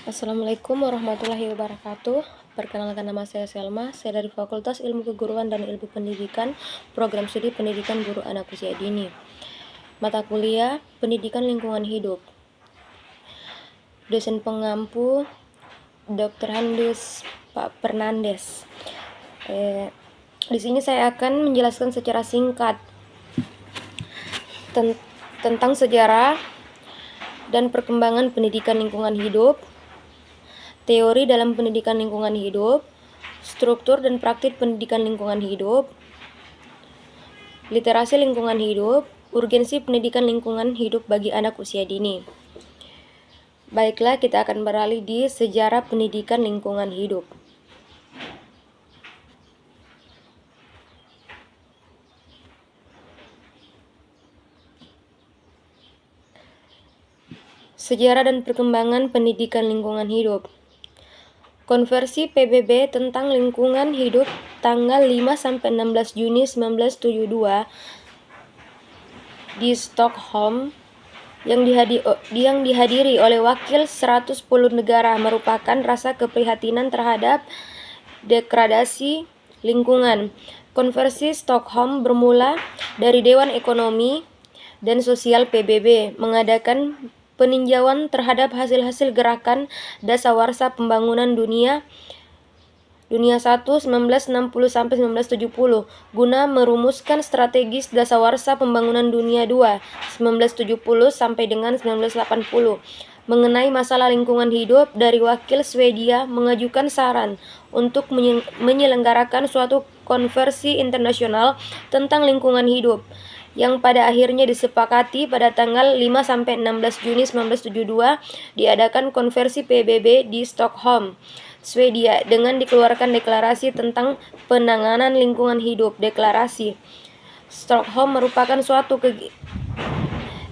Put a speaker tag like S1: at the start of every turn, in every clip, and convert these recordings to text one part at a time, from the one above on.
S1: Assalamualaikum warahmatullahi wabarakatuh. Perkenalkan, nama saya Selma. Saya dari Fakultas Ilmu Keguruan dan Ilmu Pendidikan, Program Studi Pendidikan Guru Anak Usia Dini. Mata kuliah Pendidikan Lingkungan Hidup. Dosen pengampu Dr. Handus Pak Fernandes. Di sini saya akan menjelaskan secara singkat tentang sejarah dan perkembangan pendidikan lingkungan hidup, teori dalam pendidikan lingkungan hidup, struktur dan praktik pendidikan lingkungan hidup, literasi lingkungan hidup, urgensi pendidikan lingkungan hidup bagi anak usia dini. Baiklah, kita akan beralih di sejarah pendidikan lingkungan hidup. Sejarah dan perkembangan pendidikan lingkungan hidup. Konversi PBB tentang lingkungan hidup tanggal 5-16 Juni 1972 di Stockholm yang dihadiri oleh wakil 110 negara merupakan rasa keprihatinan terhadap degradasi lingkungan. Konversi Stockholm bermula dari Dewan Ekonomi dan Sosial PBB mengadakan peninjauan terhadap hasil-hasil gerakan dasawarsa pembangunan dunia 1 1960-1970 guna merumuskan strategis dasawarsa pembangunan dunia 2 1970 sampai dengan 1980 mengenai masalah lingkungan hidup. Dari wakil Swedia mengajukan saran untuk menyelenggarakan suatu konferensi internasional tentang lingkungan hidup yang pada akhirnya disepakati pada tanggal 5-16 Juni 1972 diadakan konferensi PBB di Stockholm, Swedia, dengan dikeluarkan deklarasi tentang penanganan lingkungan hidup. Deklarasi Stockholm merupakan suatu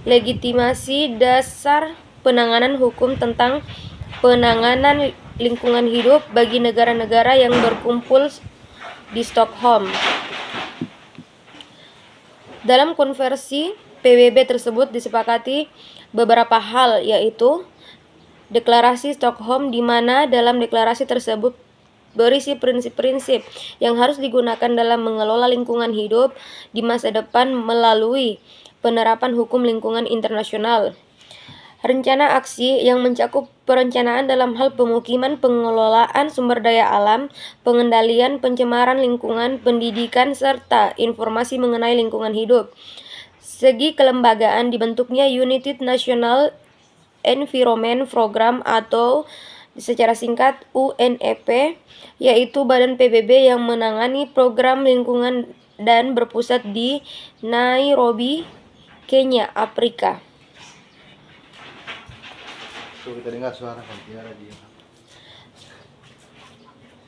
S1: legitimasi dasar penanganan hukum tentang penanganan lingkungan hidup bagi negara-negara yang berkumpul di Stockholm. Dalam konferensi PBB tersebut disepakati beberapa hal, yaitu deklarasi Stockholm, di mana dalam deklarasi tersebut berisi prinsip-prinsip yang harus digunakan dalam mengelola lingkungan hidup di masa depan melalui penerapan hukum lingkungan internasional. Rencana aksi yang mencakup perencanaan dalam hal pemukiman, pengelolaan sumber daya alam, pengendalian pencemaran lingkungan, pendidikan, serta informasi mengenai lingkungan hidup. Segi kelembagaan, dibentuknya United National Environment Program atau secara singkat UNEP, yaitu badan PBB yang menangani program lingkungan dan berpusat di Nairobi, Kenya, Afrika.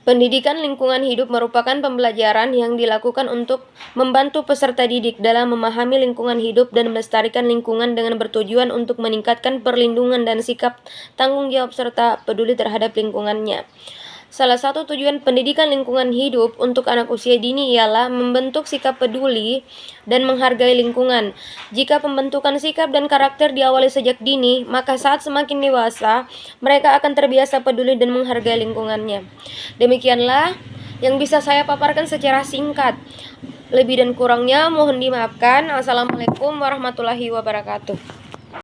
S1: Pendidikan lingkungan hidup merupakan pembelajaran yang dilakukan untuk membantu peserta didik dalam memahami lingkungan hidup dan melestarikan lingkungan dengan bertujuan untuk meningkatkan perlindungan dan sikap tanggung jawab serta peduli terhadap lingkungannya. Salah satu tujuan pendidikan lingkungan hidup untuk anak usia dini ialah membentuk sikap peduli dan menghargai lingkungan. Jika pembentukan sikap dan karakter diawali sejak dini, maka saat semakin dewasa, mereka akan terbiasa peduli dan menghargai lingkungannya. Demikianlah yang bisa saya paparkan secara singkat. Lebih dan kurangnya mohon dimaafkan. Assalamualaikum warahmatullahi wabarakatuh.